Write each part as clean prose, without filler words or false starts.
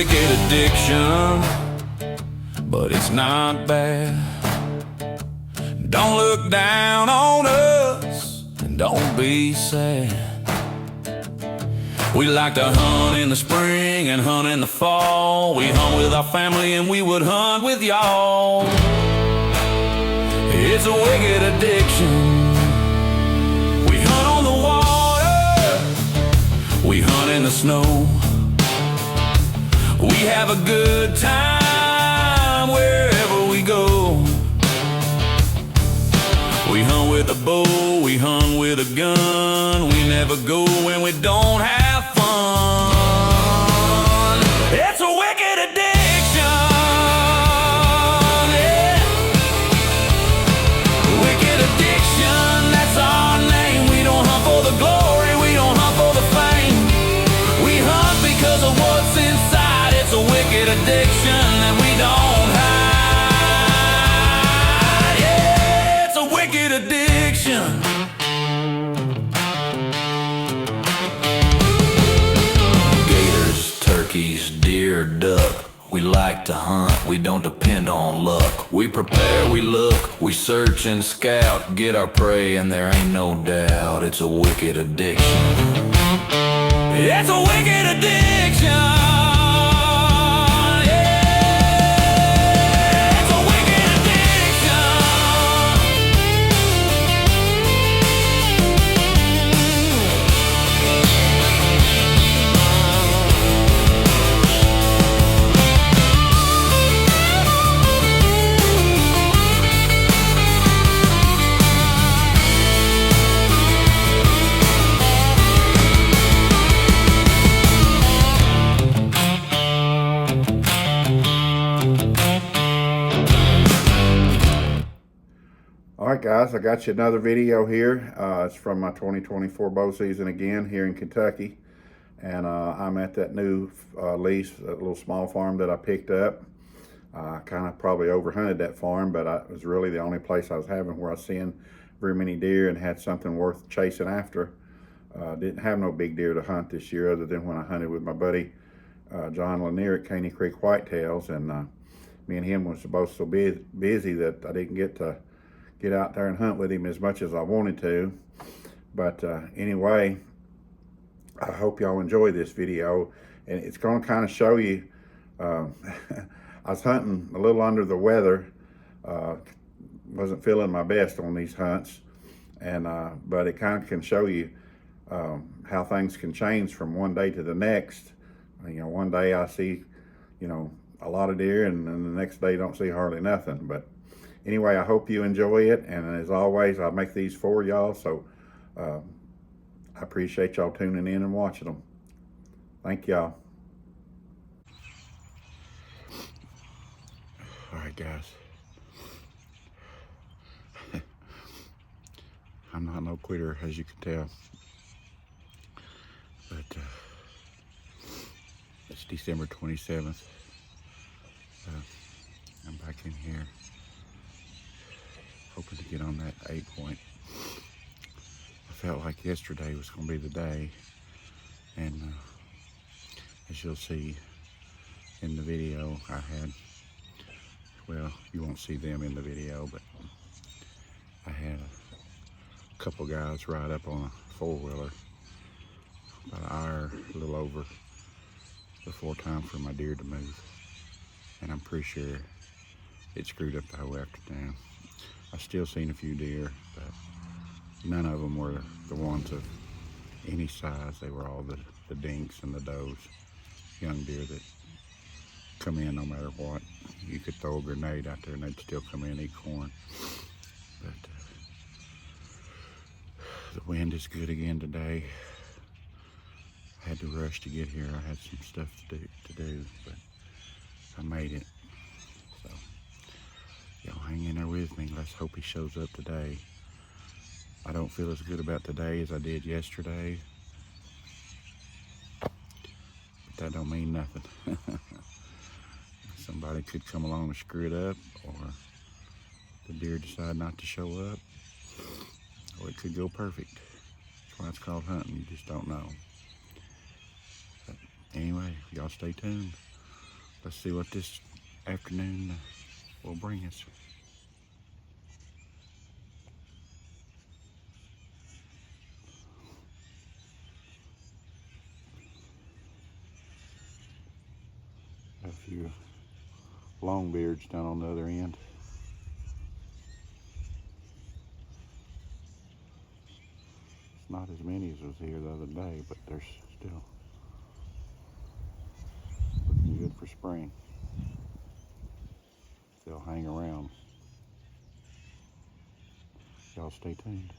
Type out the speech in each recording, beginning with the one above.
wicked addiction, but it's not bad. Don't look down on us, and don't be sad. We like to hunt in the spring and hunt in the fall. We hunt with our family and we would hunt with y'all. It's a wicked addiction. We hunt on the water, we hunt in the snow. We have a good time wherever we go. We hunt with a bow, we hunt with a gun. We never go when we don't have fun. It's a wicked addiction, yeah. Wicked addiction, that's our name. We don't hunt for the glory, we don't hunt for the fame. We hunt because of what's inside. It's a wicked addiction that we don't hide. Yeah, it's a wicked addiction. Gators, turkeys, deer, duck. We like to hunt, we don't depend on luck. We prepare, we look, we search and scout. Get our prey and there ain't no doubt. It's a wicked addiction. It's a wicked addiction. Alright guys, I got you another video here. It's from my 2024 bow season again here in Kentucky. And I'm at that new lease, that little small farm that I picked up. I kind of probably overhunted that farm, but it was really the only place I was having where I was seeing very many deer and had something worth chasing after. Didn't have no big deer to hunt this year other than when I hunted with my buddy John Lanier at Caney Creek Whitetails. And me and him was both so busy that I didn't get to get out there and hunt with him as much as I wanted to. But anyway, I hope y'all enjoy this video, and it's going to kind of show you I was hunting a little under the weather, wasn't feeling my best on these hunts, and but it kind of can show you how things can change from one day to the next. You know, one day I see, you know, a lot of deer, and then the next day don't see hardly nothing. But anyway, I hope you enjoy it, and as always, I make these for y'all, so I appreciate y'all tuning in and watching them. Thank y'all. All right, guys. I'm not no quitter, as you can tell, but it's December 27th. I'm back in here, hoping to get on that 8-point. I felt like yesterday was going to be the day, and as you'll see in the video, I had, well, you won't see them in the video, but I had a couple guys ride up on a four-wheeler about an hour, a little over, before time for my deer to move, and I'm pretty sure it screwed up the whole afternoon. I still seen a few deer, but none of them were the ones of any size. They were all the dinks and the does, young deer that come in no matter what. You could throw a grenade out there and they'd still come in and eat corn. But the wind is good again today. I had to rush to get here. I had some stuff to do, but I made it. So y'all hang in there with me. Let's hope he shows up today. I don't feel as good about today as I did yesterday, but that don't mean nothing. Somebody could come along and screw it up, or the deer decide not to show up, or it could go perfect. That's why it's called hunting. You just don't know. But anyway, y'all stay tuned. Let's see what this afternoon will bring us. A few longbeards down on the other end. It's not as many as was here the other day, but there's still looking good for spring. They'll hang around. Y'all stay tuned.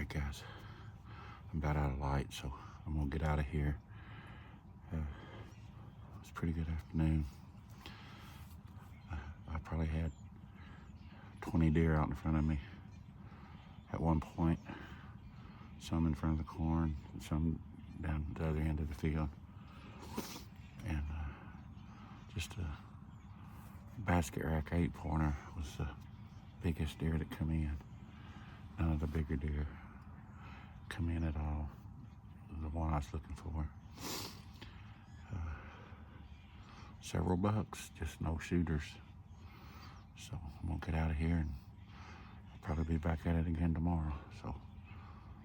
Alright guys, I'm about out of light, so I'm gonna get out of here. It's a pretty good afternoon. I probably had 20 deer out in front of me at one point. Some in front of the corn, and some down the other end of the field. And just a basket rack 8-pointer was the biggest deer that come in. None of the bigger deer come in at all. The one I was looking for. Several bucks, just no shooters. So I'm gonna get out of here and I'll probably be back at it again tomorrow. So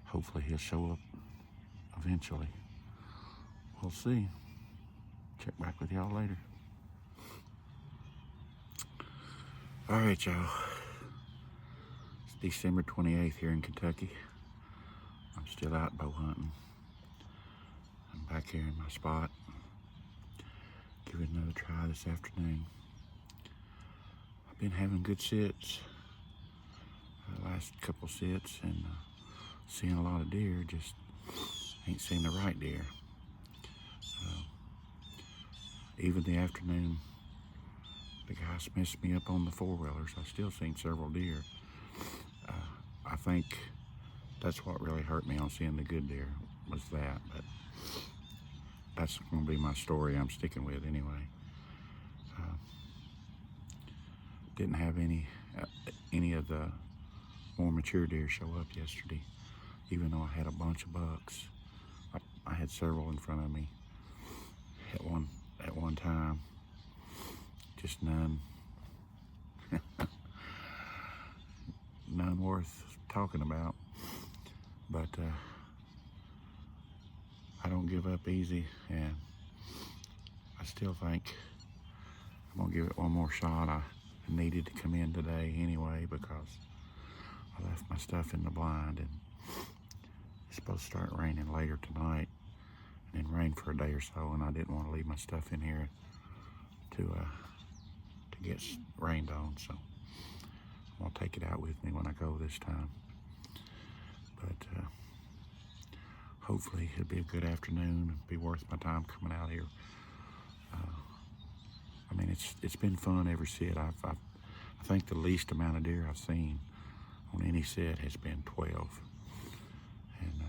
hopefully he'll show up eventually. We'll see. Check back with y'all later. All right, y'all. It's December 28th here in Kentucky. I'm still out bow hunting. I'm back here in my spot. Give it another try this afternoon. I've been having good sits. The last couple sits and seeing a lot of deer, just ain't seen the right deer. Even the afternoon, the guys messed me up on the 4-wheelers. I still seen several deer. I think that's what really hurt me on seeing the good deer, was that. But that's going to be my story I'm sticking with anyway. Didn't have any of the more mature deer show up yesterday, even though I had a bunch of bucks. I had several in front of me at one time. Just none worth talking about. But I don't give up easy, and I still think I'm gonna give it one more shot. I needed to come in today anyway because I left my stuff in the blind, and it's supposed to start raining later tonight and then rain for a day or so, and I didn't want to leave my stuff in here to get rained on, so I'm gonna take it out with me when I go this time. But hopefully it'll be a good afternoon, be worth my time coming out here. I mean, it's been fun every sit. I think the least amount of deer I've seen on any set has been 12. And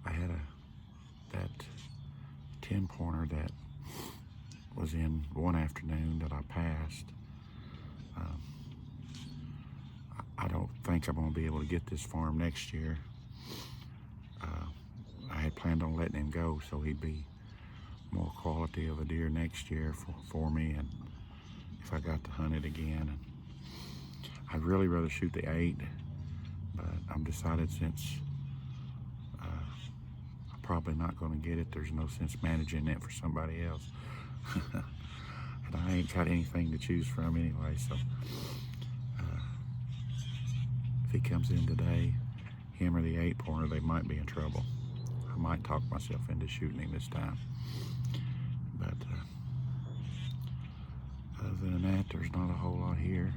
I had that 10-pointer that was in one afternoon that I passed. I don't think I'm gonna be able to get this farm next year. I had planned on letting him go so he'd be more quality of a deer next year for me, and if I got to hunt it again. And I'd really rather shoot the 8, but I'm decided since I'm probably not going to get it, there's no sense managing it for somebody else. And I ain't got anything to choose from anyway, so if he comes in today, him or the 8-pointer, they might be in trouble. I might talk myself into shooting him this time. But other than that, there's not a whole lot here.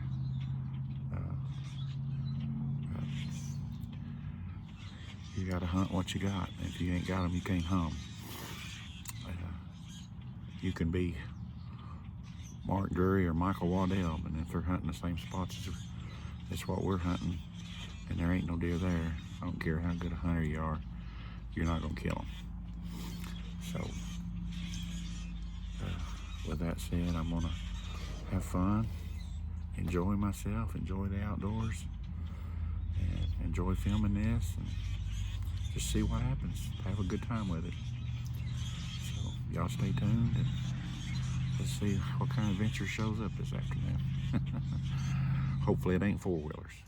You gotta hunt what you got. If you ain't got them, you can't hunt them. You can be Mark Drury or Michael Waddell, but if they're hunting the same spots as what we're hunting, and there ain't no deer there, I don't care how good a hunter you are, you're not gonna kill them. So, with that said, I'm gonna have fun, enjoy myself, enjoy the outdoors, and enjoy filming this, and just see what happens. Have a good time with it. So y'all stay tuned, and let's see what kind of adventure shows up this afternoon. Hopefully it ain't 4-wheelers.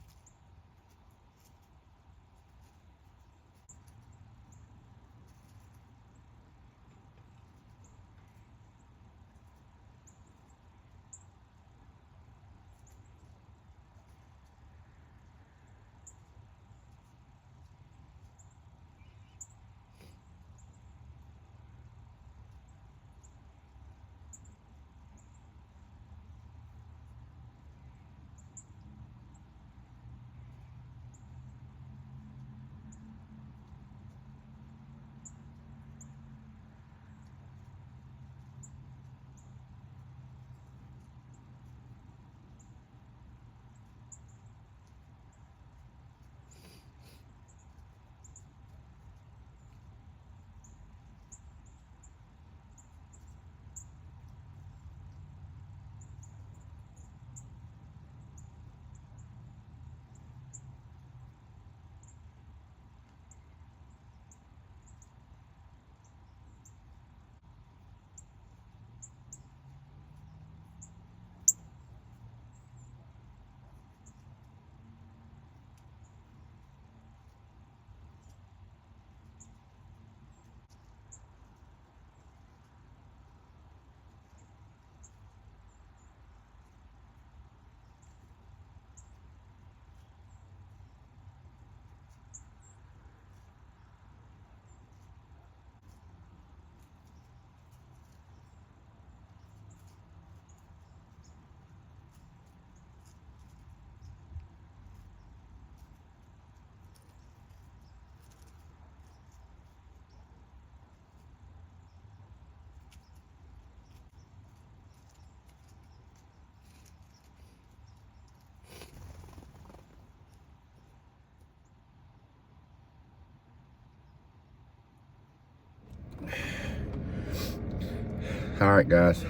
All right, guys.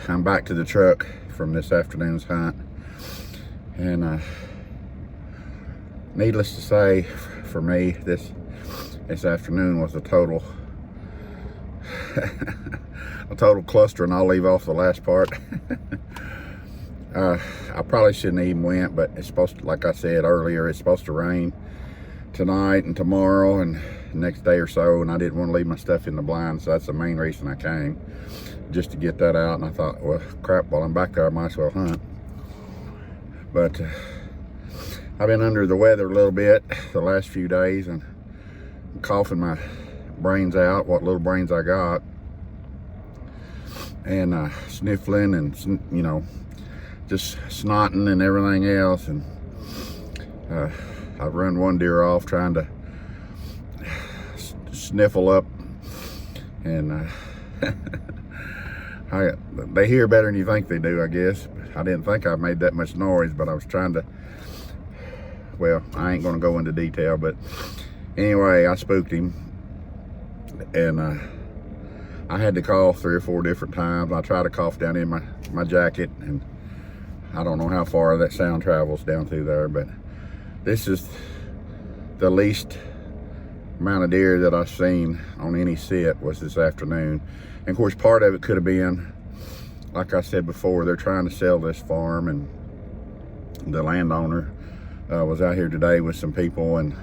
I'm back to the truck from this afternoon's hunt, and needless to say, for me, this afternoon was a total cluster, and I'll leave off the last part. I probably shouldn't even went, but it's supposed to, like I said earlier, it's supposed to rain tonight and tomorrow and next day or so, and I didn't want to leave my stuff in the blind, so that's the main reason I came, just to get that out. And I thought, well, crap, while I'm back there, I might as well hunt. But I've been under the weather a little bit the last few days, and I'm coughing my brains out, what little brains I got, and sniffling and, you know, just snotting and everything else. And I've run one deer off trying to sniffle up, and they hear better than you think they do, I guess. I didn't think I made that much noise, but I was trying to, well, I ain't gonna go into detail, but anyway, I spooked him, and I had to cough 3 or 4 different times. I tried to cough down in my jacket, and I don't know how far that sound travels down through there, but this is the least amount of deer that I've seen on any sit was this afternoon. And of course, part of it could have been, like I said before, they're trying to sell this farm, and the landowner was out here today with some people, and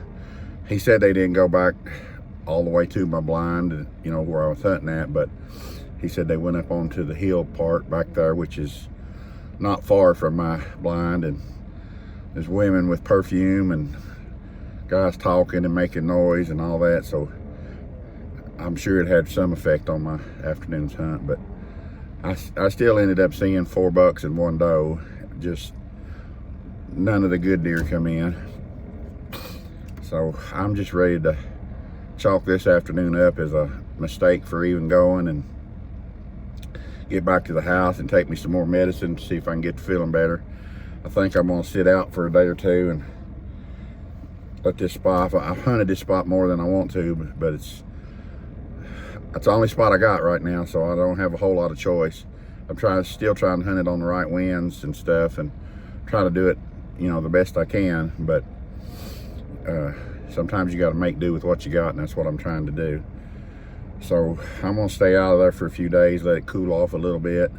he said they didn't go back all the way to my blind, you know, where I was hunting at, but he said they went up onto the hill part back there, which is not far from my blind, and there's women with perfume and guys talking and making noise and all that, so I'm sure it had some effect on my afternoon's hunt. But I still ended up seeing 4 bucks and 1 doe. Just none of the good deer come in, so I'm just ready to chalk this afternoon up as a mistake for even going, and get back to the house and take me some more medicine to see if I can get to feeling better. I think I'm gonna sit out for a day or two and let this spot, I've hunted this spot more than I want to, but it's the only spot I got right now, so I don't have a whole lot of choice. I'm still trying to hunt it on the right winds and stuff, and try to do it, you know, the best I can, but sometimes you got to make do with what you got, and that's what I'm trying to do. So I'm gonna stay out of there for a few days, let it cool off a little bit.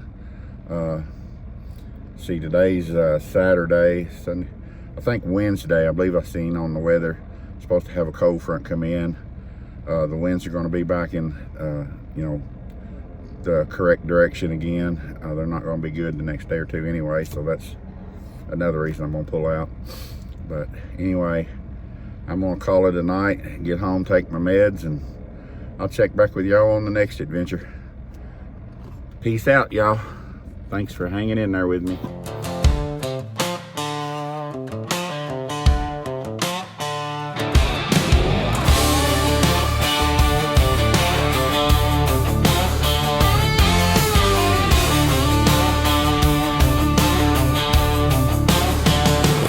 See, today's Saturday, Sunday, I think Wednesday, I believe I've seen on the weather, supposed to have a cold front come in. The winds are going to be back in, you know, the correct direction again. They're not going to be good the next day or two anyway, so that's another reason I'm going to pull out. But anyway, I'm going to call it a night, get home, take my meds, and I'll check back with y'all on the next adventure. Peace out, y'all. Thanks for hanging in there with me.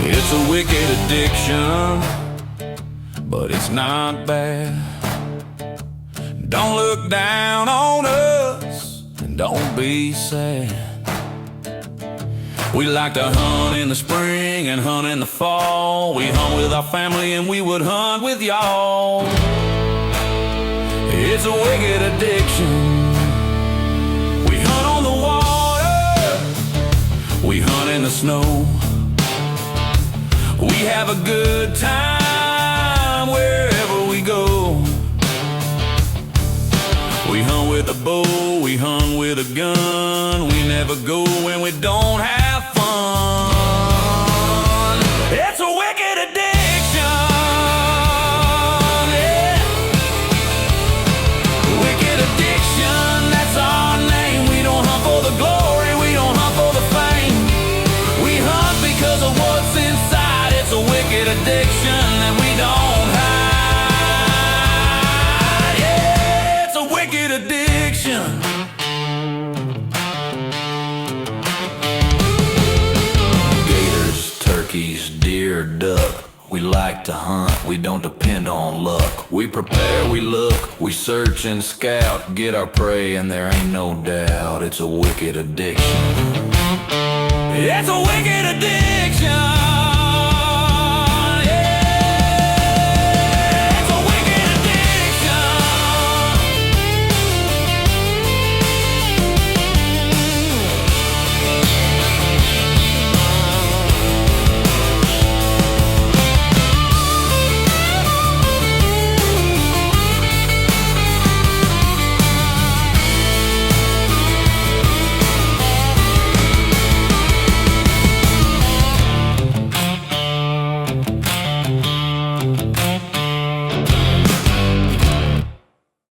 It's a wicked addiction, but it's not bad. Don't look down on us, and don't be sad. We like to hunt in the spring and hunt in the fall. We hunt with our family and we would hunt with y'all. It's a wicked addiction. We hunt on the water, we hunt in the snow. We have a good time wherever we go. We hunt with a bow, we hunt with a gun. We never go when we don't have fun. It's a wicked addiction, yeah. Wicked addiction, that's our name. We don't hunt for the glory, we don't hunt for the fame. We hunt because of what's inside. It's a wicked addiction that we don't hide. Yeah, it's a wicked addiction. hunt, we don't depend on luck. We prepare, we look, we search and scout, get our prey and there ain't no doubt it's a wicked addiction. It's a wicked addiction.